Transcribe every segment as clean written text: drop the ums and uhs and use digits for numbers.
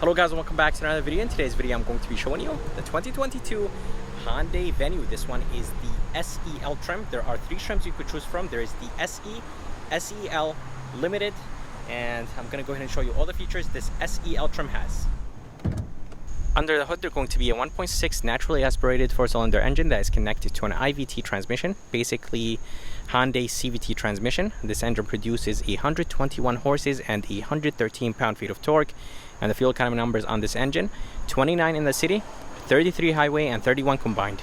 Hello guys, and welcome back to another video. In today's video I'm going to be showing you the 2022 Hyundai Venue. This one is the SEL trim. There are three trims you could choose from. There is the SE, SEL, Limited, and I'm going to go ahead and show you all the features this SEL trim has. Under the hood, they're going to be a 1.6 naturally aspirated four-cylinder engine that is connected to an IVT transmission, basically Hyundai CVT transmission. This engine produces 121 horses and 113 pound-feet of torque. And the fuel economy numbers on this engine: 29 in the city, 33 highway, and 31 combined.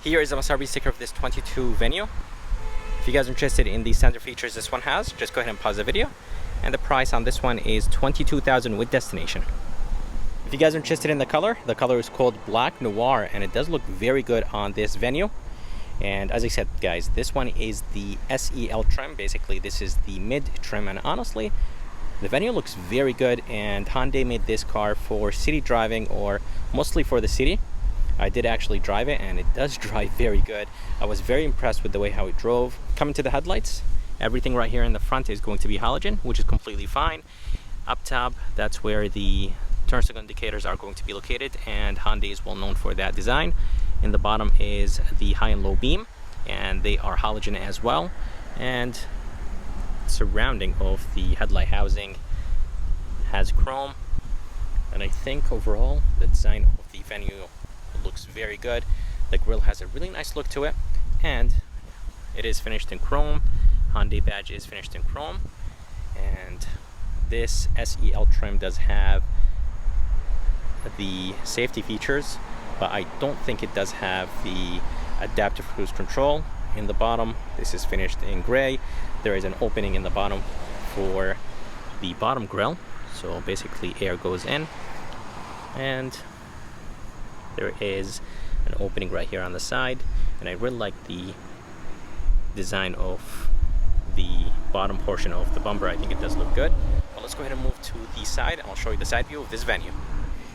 Here is a must-have sticker of this 22 Venue. If you guys are interested in the standard features this one has, just go ahead and pause the video. And the price on this one is $22,000 with destination. If you guys are interested in the color is called Black Noir, and it does look very good on this Venue. And as I said, guys, this one is the SEL trim. Basically, this is the mid trim, and honestly, the Venue looks very good, and Hyundai made this car for city driving, or mostly for the city. I did actually drive it, and it does drive very good. I was very impressed with the way how it drove. Coming to the headlights, everything right here in the front is going to be halogen, which is completely fine. Up top, that's where the turn signal indicators are going to be located, and Hyundai is well known for that design. In the bottom is the high and low beam, and they are halogen as well. And surrounding of the headlight housing has chrome, and I think overall the design of the Venue looks very good. The grille has a really nice look to it, and it is finished in chrome. Hyundai badge is finished in chrome, and this SEL trim does have the safety features, but I don't think it does have the adaptive cruise control. In the bottom, this is finished in gray. There is an opening in the bottom for the bottom grille, so basically air goes in, and there is an opening right here on the side. And I really like the design of the bottom portion of the bumper. I think it does look good. But let's go ahead and move to the side, and I'll show you the side view of this Venue.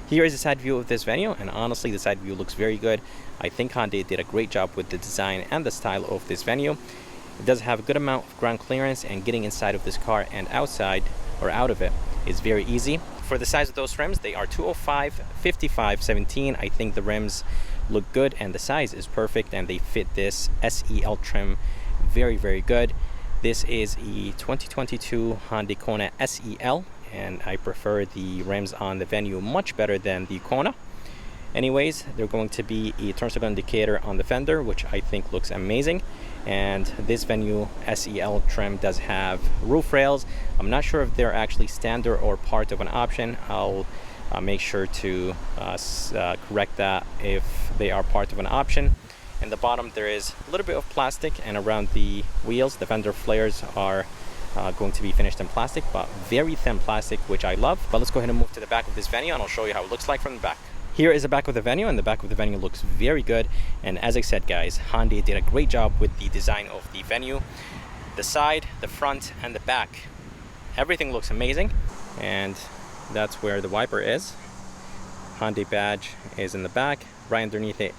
Here is the side view of this Venue, and honestly the side view looks very good. I think Hyundai did a great job with the design and the style of this Venue. It does have a good amount of ground clearance, and getting inside of this car and outside or out of it is very easy. For the size of those rims, they are 205, 55, 17. I think the rims look good, and the size is perfect, and they fit this SEL trim very, very good. This is a 2022 Hyundai Kona SEL, and I prefer the rims on the Venue much better than the Kona. Anyways, they're going to be a turn signal indicator on the fender, which I think looks amazing. And this Venue SEL trim does have roof rails. I'm not sure if they're actually standard or part of an option. I'll make sure to correct that if they are part of an option. In the bottom, there is a little bit of plastic, and around the wheels, the fender flares are going to be finished in plastic, but very thin plastic, which I love. But let's go ahead and move to the back of this Venue, and I'll show you how it looks like from the back. Here is the back of the Venue, and the back of the Venue looks very good. And as I said, guys, Hyundai did a great job with the design of the Venue. The side, the front, and the back, everything looks amazing. And that's where the wiper is. Hyundai badge is in the back. Right underneath it,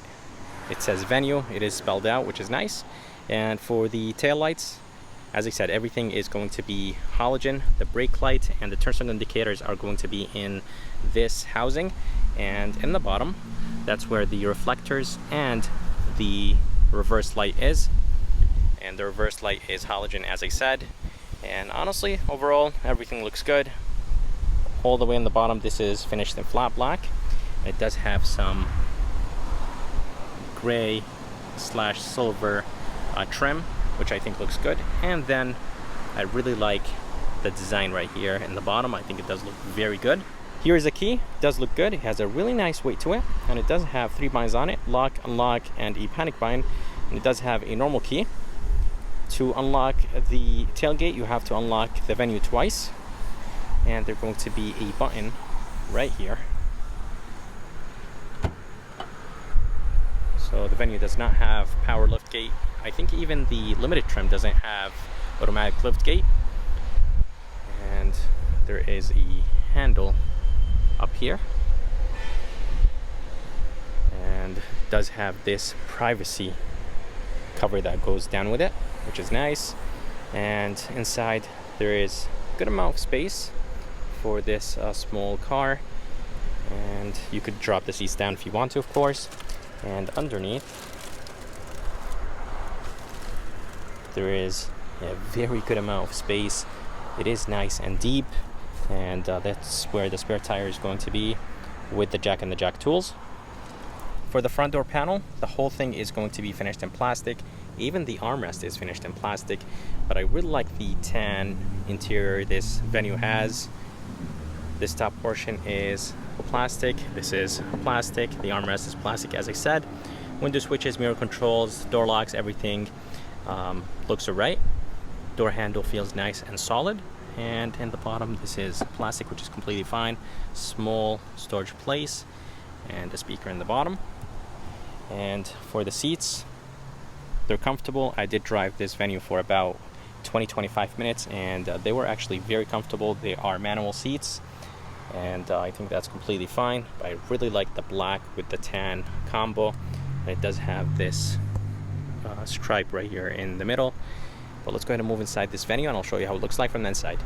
it says Venue. It is spelled out, which is nice. And for the tail lights, as I said, everything is going to be halogen. The brake light and the turn signal indicators are going to be in this housing. And in the bottom, that's where the reflectors and the reverse light is. And the reverse light is halogen, as I said. And honestly, overall, everything looks good. All the way in the bottom, this is finished in flat black. It does have some gray / silver trim, which I think looks good. And then I really like the design right here in the bottom. I think it does look very good. Here is a key. It does look good. It has a really nice weight to it, and it does have 3 binds on it: lock, unlock, and a panic bind. And it does have a normal key. To unlock the tailgate, you have to unlock the Venue twice, and there's going to be a button right here. So the Venue does not have power lift gate. I think even the Limited trim doesn't have automatic lift gate. And there is a handle up here, and does have this privacy cover that goes down with it, which is nice. And inside there is a good amount of space for this small car. And you could drop the seats down if you want to, of course. And underneath, there is a very good amount of space. It is nice and deep, and that's where the spare tire is going to be with the jack and the jack tools. For the front door panel, the whole thing is going to be finished in plastic. Even the armrest is finished in plastic, but I really like the tan interior this Venue has. This top portion is plastic, this is plastic, the armrest is plastic as I said. Window switches, mirror controls, door locks, everything looks alright. Door handle feels nice and solid. And in the bottom, this is plastic, which is completely fine. Small storage place and a speaker in the bottom. And for the seats, they're comfortable. I did drive this Venue for about 20-25 minutes, and they were actually very comfortable. They are manual seats, and I think that's completely fine. But I really like the black with the tan combo. And it does have this stripe right here in the middle. But let's go ahead and move inside this Venue, and I'll show you how it looks like from the inside.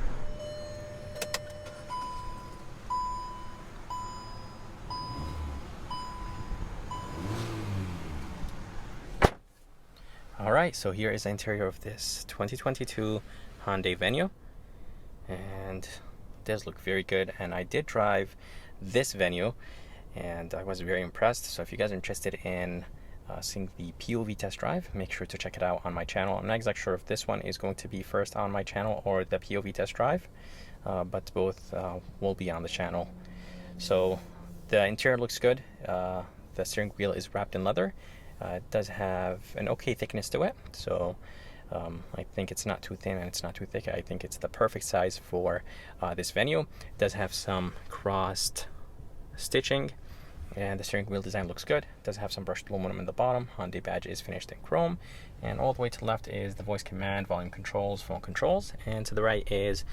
Alright, so here is the interior of this 2022 Hyundai Venue, and it does look very good. And I did drive this Venue, and I was very impressed. So if you guys are interested in seeing the POV test drive, make sure to check it out on my channel. I'm not exactly sure if this one is going to be first on my channel or the POV test drive, but both will be on the channel. So the interior looks good. The steering wheel is wrapped in leather. It does have an okay thickness to it, so I think it's not too thin and it's not too thick. I think it's the perfect size for this Venue. It does have some crossed stitching, and the steering wheel design looks good. It does have some brushed aluminum in the bottom. Hyundai badge is finished in chrome, and all the way to the left is the voice command, volume controls, phone controls, and to the right is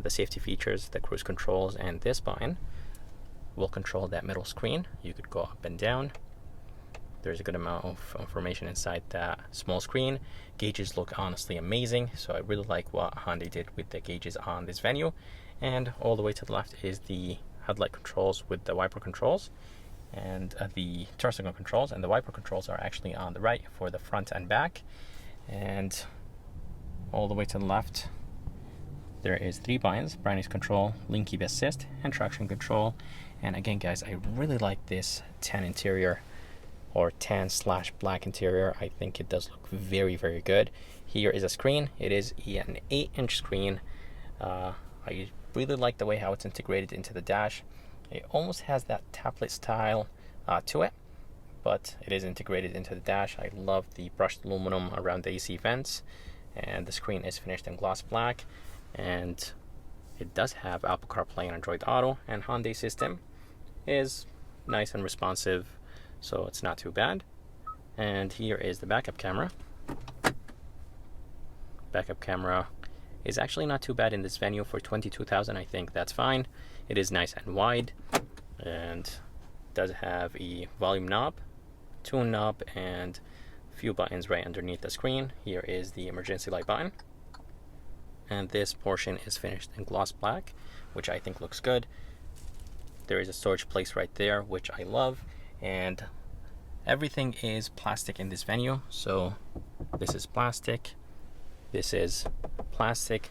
the safety features, the cruise controls, and this button will control that middle screen. You could go up and down. There's a good amount of information inside that small screen. Gauges look honestly amazing, so I really like what Hyundai did with the gauges on this Venue. And all the way to the left is the headlight controls with the wiper controls, and the turn signal controls, and the wiper controls are actually on the right for the front and back. And all the way to the left, there is 3 buttons: brightness control, lane keep assist, and traction control. And again, guys, I really like this tan interior, or tan/black interior. I think it does look very, very good. Here is a screen. It is an 8-inch screen. I really like the way how it's integrated into the dash. It almost has that tablet style to it, but it is integrated into the dash. I love the brushed aluminum around the AC vents, and the screen is finished in gloss black. And it does have Apple CarPlay and Android Auto, and Hyundai system is nice and responsive, so it's not too bad. And here is the backup camera. Backup camera is actually not too bad in this Venue for $22,000. I think that's fine. It is nice and wide, and does have a volume knob, tune knob, and a few buttons right underneath the screen. Here is the emergency light button, and this portion is finished in gloss black, which I think looks good. There is a storage place right there, which I love, and everything is plastic in this Venue. So this is plastic, this is plastic,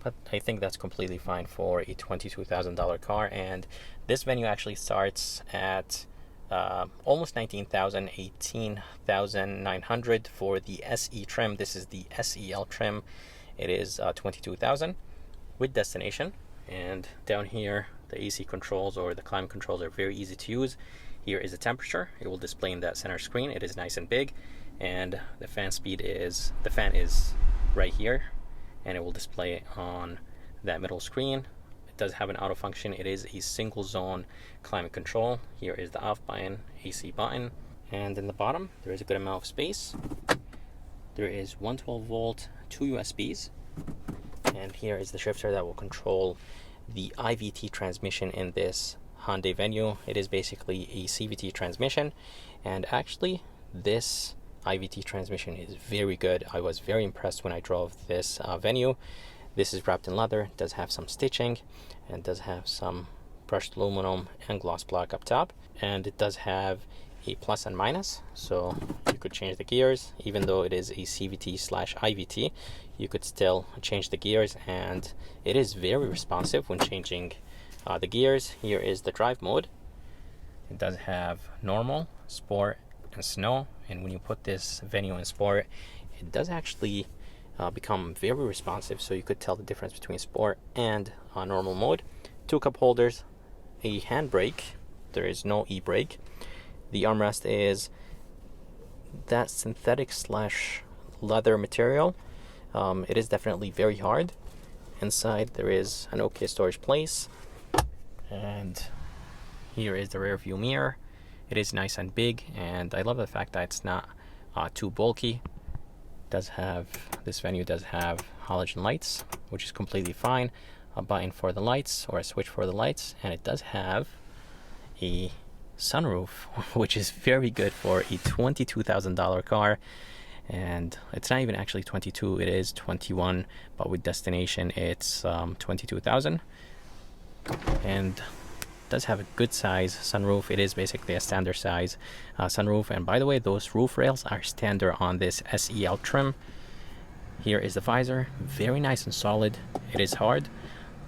but I think that's completely fine for a $22,000 car. And this Venue actually starts at almost $19,000, $18,900 for the SE trim. This is the SEL trim. It is $22,000 with destination. And down here, the AC controls or the climate controls are very easy to use. Here is the temperature. It will display in that center screen. It is nice and big, and the fan is right here, and it will display on that middle screen. It does have an auto function. It is a single zone climate control. Here is the off button, AC button, and in the bottom there is a good amount of space. There is 112 volt, 2 USBs, and here is the shifter that will control the IVT transmission in this Hyundai Venue. It is basically a CVT transmission, and actually this IVT transmission is very good. I was very impressed when I drove this Venue. This is wrapped in leather, does have some stitching, and does have some brushed aluminum and gloss black up top, and it does have a plus and minus, so you could change the gears. Even though it is a CVT/IVT, you could still change the gears, and it is very responsive when changing the gears. Here is the drive mode. It does have normal, sport, and snow, and when you put this Venue in sport, it does actually become very responsive, so you could tell the difference between sport and normal mode. 2 cup holders, a handbrake. There is no e-brake. The armrest is that synthetic/leather material. It is definitely very hard. Inside there is an okay storage place, and here is the rear view mirror. It is nice and big, and I love the fact that it's not too bulky. This Venue does have halogen lights, which is completely fine. A button for the lights, or a switch for the lights, and it does have a sunroof, which is very good for a $22,000 car. And it's not even actually 22, it is 21, but with destination it's 22,000. And does have a good size sunroof. It is basically a standard size sunroof, and by the way, those roof rails are standard on this SEL trim. Here is the visor, very nice and solid. It is hard,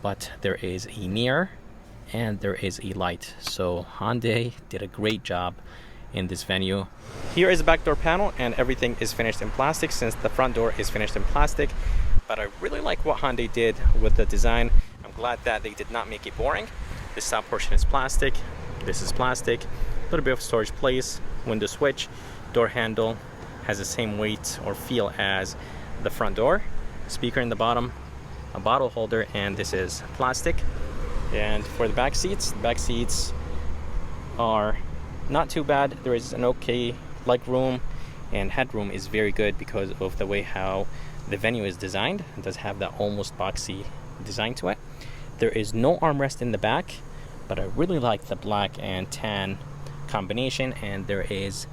but there is a mirror and there is a light, so Hyundai did a great job in this Venue. Here is the back door panel, and everything is finished in plastic, since the front door is finished in plastic. But I really like what Hyundai did with the design. I'm glad that they did not make it boring. This top portion is plastic, this is plastic, a little bit of storage place, window switch, door handle has the same weight or feel as the front door, speaker in the bottom, a bottle holder, and this is plastic. And for the back seats are not too bad. There is an okay leg room, and headroom is very good because of the way how the Venue is designed. It does have that almost boxy design to it. There is no armrest in the back, but I really like the black and tan combination, and there is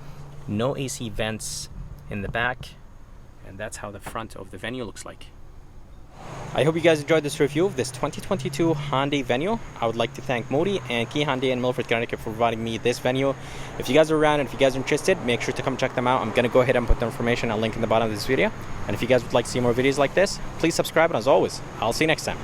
no AC vents in the back, and that's how the front of the Venue looks like. I hope you guys enjoyed this review of this 2022 Hyundai Venue. I would like to thank Modi and Key Hyundai in Milford, Connecticut for providing me this Venue. If you guys are around and if you guys are interested, make sure to come check them out. I'm going to go ahead and put the information and link in the bottom of this video. And if you guys would like to see more videos like this, please subscribe, and as always, I'll see you next time.